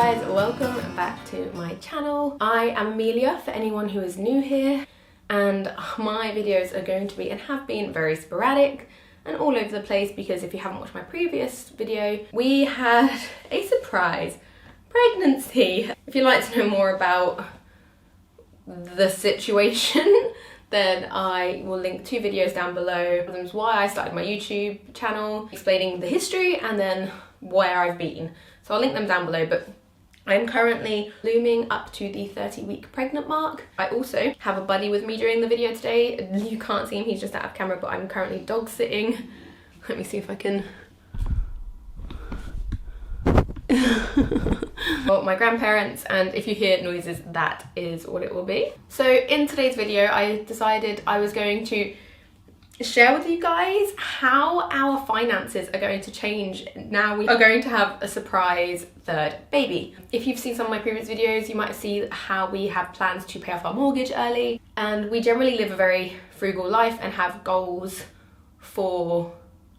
guys, welcome back to my channel. I am Amelia for anyone who is new here, and my videos are going to be and have been very sporadic and all over the place because if you haven't watched my previous video, we had a surprise pregnancy. If you'd like to know more about the situation, then I will link 2 videos down below. One of them is why I started my YouTube channel, explaining the history, and then where I've been. So I'll link them down below, but I'm currently looming up to the 30-week pregnant mark. I also have a buddy with me during the video today. You can't see him, he's just out of camera, but I'm currently dog sitting. Let me see if I can... Well, my grandparents, and if you hear noises, that is what it will be. So in today's video, I decided I was going to share with you guys how our finances are going to change now we are going to have a surprise 3rd baby. If you've seen some of my previous videos, you might see how we have plans to pay off our mortgage early, and we generally live a very frugal life and have goals for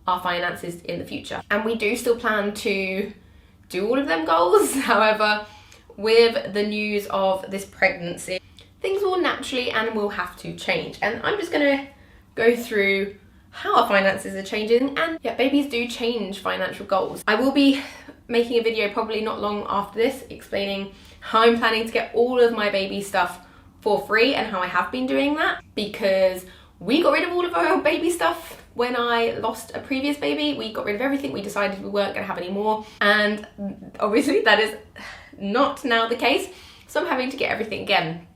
our finances in the future. And we do still plan to do all of them goals. However, with the news of this pregnancy, things will naturally and will have to change. And I'm just gonna go through how our finances are changing, and yeah, babies do change financial goals. I will be making a video probably not long after this explaining how I'm planning to get all of my baby stuff for free and how I have been doing that, because we got rid of all of our baby stuff when I lost a previous baby. We got rid of everything. We decided we weren't going to have any more, and obviously that is not now the case, so I'm having to get everything again,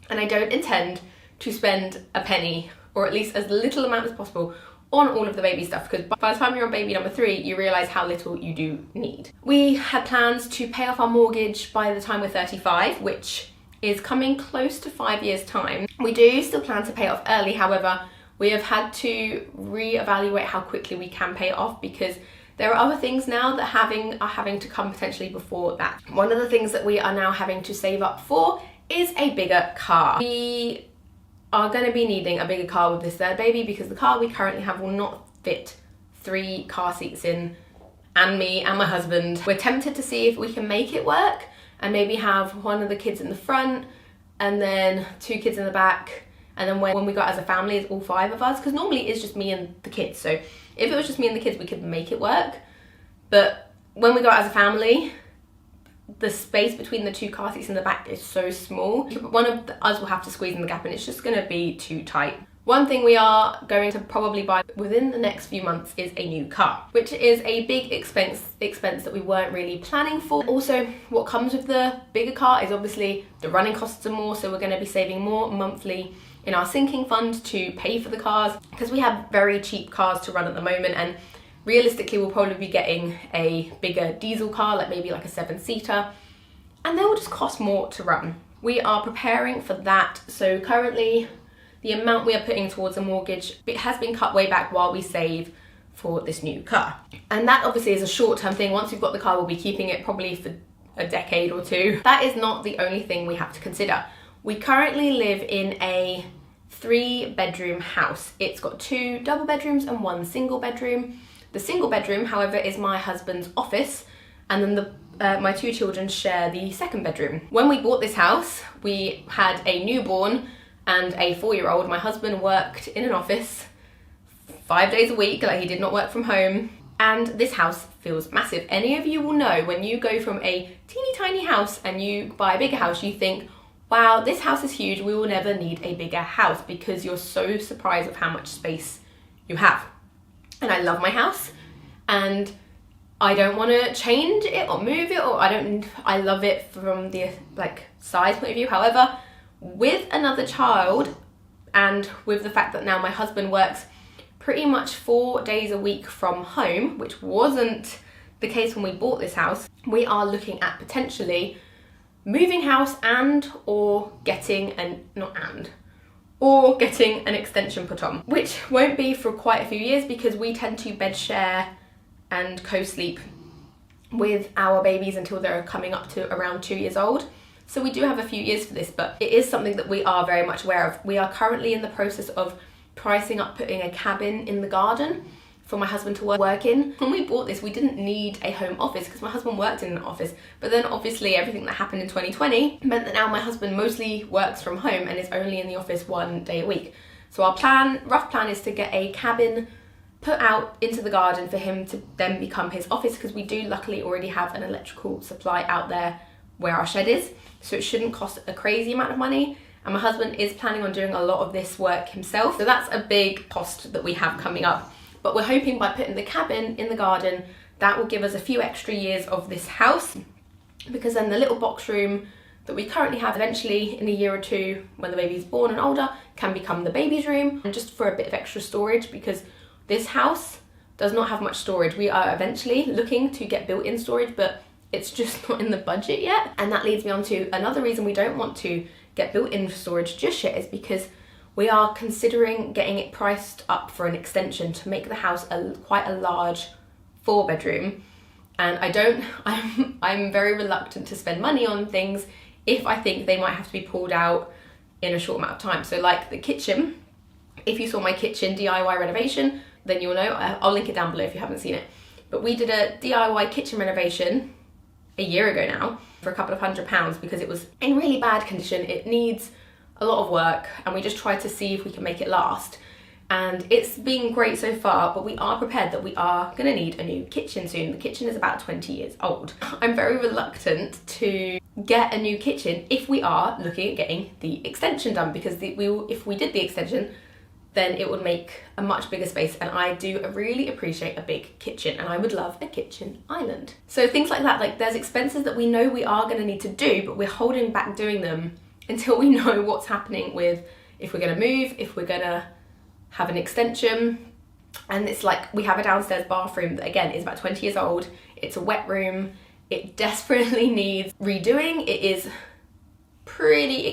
and I don't intend to spend a penny, or at least as little amount as possible, on all of the baby stuff, because by the time you're on baby number 3, you realise how little you do need. We had plans to pay off our mortgage by the time we're 35, which is coming close to 5 years' time. We do still plan to pay it off early, however, we have had to re-evaluate how quickly we can pay it off, because there are other things now that are having to come potentially before that. One of the things that we are now having to save up for is a bigger car. We are going to be needing a bigger car with this 3rd baby, because the car we currently have will not fit 3 car seats in, and me and my husband. We're tempted to see if we can make it work and maybe have one of the kids in the front and then 2 kids in the back, and then when we got as a family, it's all 5 of us, because normally it's just me and the kids. So if it was just me and the kids, we could make it work, but when we got as a family, the space between the 2 car seats in the back is so small. One of us will have to squeeze in the gap, and it's just going to be too tight. One thing we are going to probably buy within the next few months is a new car, which is a big expense that we weren't really planning for. Also, what comes with the bigger car is obviously the running costs are more, so we're going to be saving more monthly in our sinking fund to pay for the cars, because we have very cheap cars to run at the moment, and realistically we'll probably be getting a bigger diesel car, like maybe like a 7-seater, and they will just cost more to run. We are preparing for that, so currently the amount we are putting towards a mortgage, it has been cut way back while we save for this new car. And that obviously is a short-term thing. Once we've got the car, we'll be keeping it probably for a decade or 2. That is not the only thing we have to consider. We currently live in a 3-bedroom house. It's got 2 double bedrooms and 1 single bedroom. The single bedroom, however, is my husband's office, and then my 2 children share the 2nd bedroom. When we bought this house, we had a newborn and a 4-year-old. My husband worked in an office 5 days a week, like he did not work from home, and this house feels massive. Any of you will know, when you go from a teeny tiny house and you buy a bigger house, you think, wow, this house is huge, we will never need a bigger house, because you're so surprised of how much space you have. And I love my house, and I don't want to change it or move it, or I love it from the size point of view. However, with another child, and with the fact that now my husband works pretty much 4 days a week from home, which wasn't the case when we bought this house, we are looking at potentially moving house or getting an extension put on, which won't be for quite a few years, because we tend to bed share and co-sleep with our babies until they're coming up to around 2 years old. So we do have a few years for this, but it is something that we are very much aware of. We are currently in the process of pricing up putting a cabin in the garden for my husband to work in. When we bought this, we didn't need a home office because my husband worked in an office. But then obviously everything that happened in 2020 meant that now my husband mostly works from home and is only in the office 1 day a week. So our rough plan is to get a cabin put out into the garden for him to then become his office, because we do luckily already have an electrical supply out there where our shed is. So it shouldn't cost a crazy amount of money. And my husband is planning on doing a lot of this work himself. So that's a big cost that we have coming up. But we're hoping by putting the cabin in the garden, that will give us a few extra years of this house, because then the little box room that we currently have eventually in a year or two, when the baby's born and older, can become the baby's room, and just for a bit of extra storage, because this house does not have much storage. We are eventually looking to get built-in storage, but it's just not in the budget yet. And that leads me on to another reason we don't want to get built-in storage just yet, is because we are considering getting it priced up for an extension to make the house quite a large 4-bedroom. And I'm very reluctant to spend money on things if I think they might have to be pulled out in a short amount of time. So like the kitchen, if you saw my kitchen DIY renovation, then you'll know. I'll link it down below if you haven't seen it. But we did a DIY kitchen renovation a year ago now for a couple of £100 because it was in really bad condition. It needs a lot of work, and we just tried to see if we can make it last. And it's been great so far, but we are prepared that we are gonna need a new kitchen soon. The kitchen is about 20 years old. I'm very reluctant to get a new kitchen if we are looking at getting the extension done, because if we did the extension, then it would make a much bigger space, and I do really appreciate a big kitchen, and I would love a kitchen island. So things like that, like there's expenses that we know we are gonna need to do, but we're holding back doing them until we know what's happening with if we're gonna move, if we're gonna have an extension. And it's like, we have a downstairs bathroom that again is about 20 years old. It's a wet room. It desperately needs redoing. It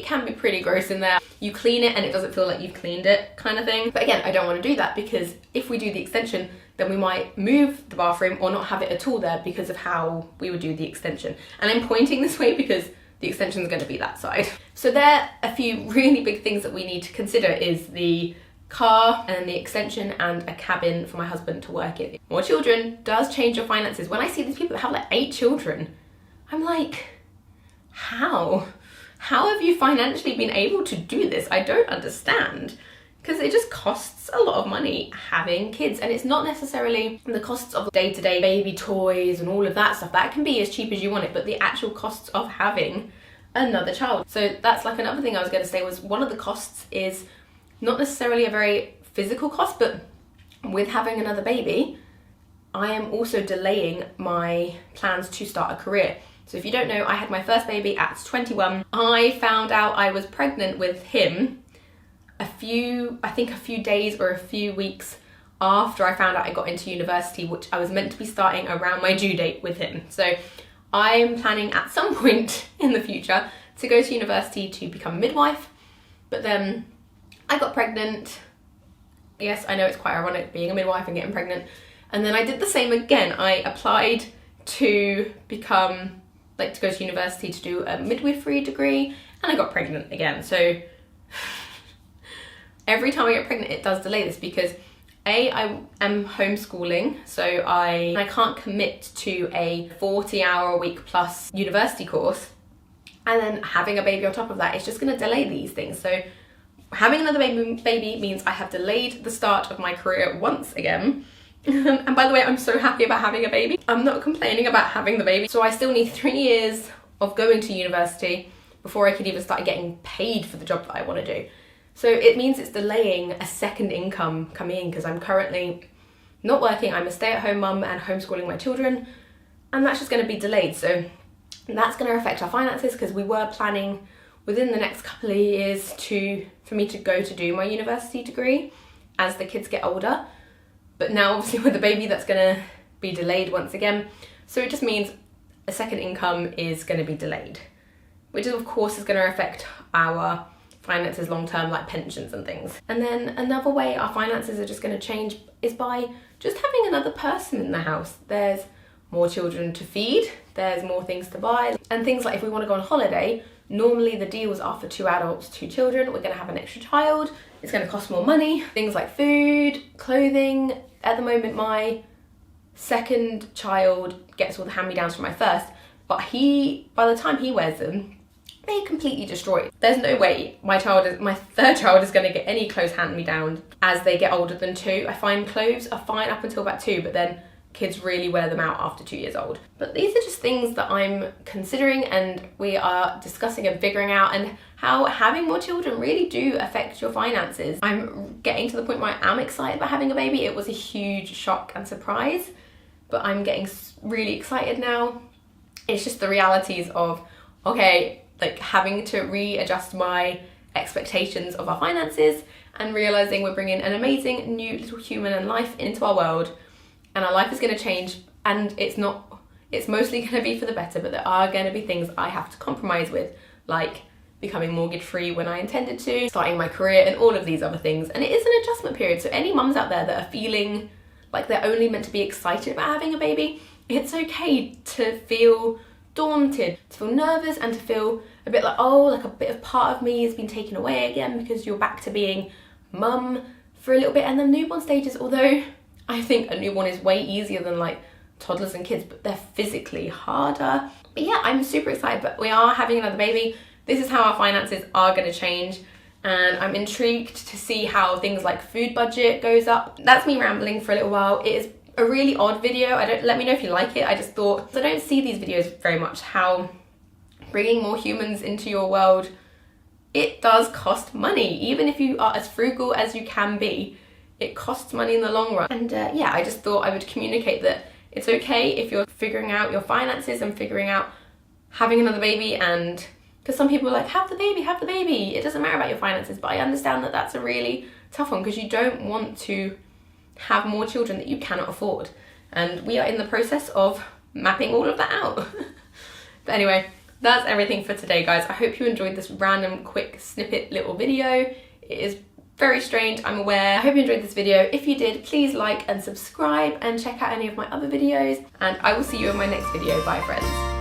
can be pretty gross in there. You clean it and it doesn't feel like you've cleaned it, kind of thing. But again, I don't want to do that, because if we do the extension, then we might move the bathroom or not have it at all there because of how we would do the extension. And I'm pointing this way because the extension is going to be that side. So there are a few really big things that we need to consider, is the car and the extension and a cabin for my husband to work in. More children does change your finances. When I see these people that have like 8 children, I'm like, how? How have you financially been able to do this? I don't understand, because it just costs a lot of money having kids, and it's not necessarily the costs of day-to-day baby toys and all of that stuff. That can be as cheap as you want it, but the actual costs of having another child. So that's like another thing I was going to say, was one of the costs is not necessarily a very physical cost, but with having another baby, I am also delaying my plans to start a career. So if you don't know, I had my first baby at 21. I found out I was pregnant with him a few days or a few weeks after I found out I got into university, which I was meant to be starting around my due date with him. So I'm planning at some point in the future to go to university to become a midwife, but then I got pregnant. Yes, I know it's quite ironic being a midwife and getting pregnant. And then I did the same again. I applied to go to university to do a midwifery degree, and I got pregnant again. So every time I get pregnant, it does delay this, because I am homeschooling, so I can't commit to a 40-hour-a-week plus university course, and then having a baby on top of that, it's just going to delay these things. So having another baby means I have delayed the start of my career once again. And by the way, I'm so happy about having a baby. I'm not complaining about having the baby. So I still need 3 years of going to university before I could even start getting paid for the job that I want to do. So it means it's delaying a second income coming in, because I'm currently not working. I'm a stay-at-home mum and homeschooling my children, and that's just going to be delayed. So that's going to affect our finances, because we were planning within the next couple of years for me to go to do my university degree as the kids get older. But now obviously with the baby, that's going to be delayed once again. So it just means a second income is going to be delayed, which of course is going to affect our finances long term, like pensions and things. And then another way our finances are just going to change is by just having another person in the house. There's more children to feed, there's more things to buy, and things like if we want to go on holiday, normally the deals are for 2 adults, 2 children. We're going to have an extra child, it's going to cost more money. Things like food, clothing. At the moment, my second child gets all the hand-me-downs from my first, but by the time he wears them, they completely destroy. There's no way my third child is going to get any clothes hand-me-down as they get older than 2. I find clothes are fine up until about 2, but then kids really wear them out after 2 years old. But these are just things that I'm considering and we are discussing and figuring out, and how having more children really do affect your finances. I'm getting to the point where I am excited about having a baby. It was a huge shock and surprise, but I'm getting really excited now. It's just the realities of, okay, like having to readjust my expectations of our finances and realizing we're bringing an amazing new little human and life into our world, and our life is going to change, and it's mostly going to be for the better, but there are going to be things I have to compromise with, like becoming mortgage free when I intended to, starting my career, and all of these other things. And it is an adjustment period, so any mums out there that are feeling like they're only meant to be excited about having a baby, it's okay to feel daunted, to feel nervous, and to feel a bit like, oh, like a bit of part of me has been taken away again, because you're back to being mum for a little bit. And the newborn stages, although I think a newborn is way easier than like toddlers and kids, but they're physically harder. But yeah, I'm super excited, but we are having another baby. This is how our finances are going to change, and I'm intrigued to see how things like food budget goes up. That's me rambling for a little while. It is a really odd video. Let me know if you like it. I just thought, I don't see these videos very much, how bringing more humans into your world, it does cost money. Even if you are as frugal as you can be, it costs money in the long run. And yeah, I just thought I would communicate that it's okay if you're figuring out your finances and figuring out having another baby. And because some people are like, have the baby, it doesn't matter about your finances. But I understand that that's a really tough one, because you don't want to have more children that you cannot afford. And we are in the process of mapping all of that out. But anyway, that's everything for today, guys. I hope you enjoyed this random quick snippet little video. It is very strange, I'm aware. I hope you enjoyed this video. If you did, please like and subscribe and check out any of my other videos, and I will see you in my next video. Bye, friends.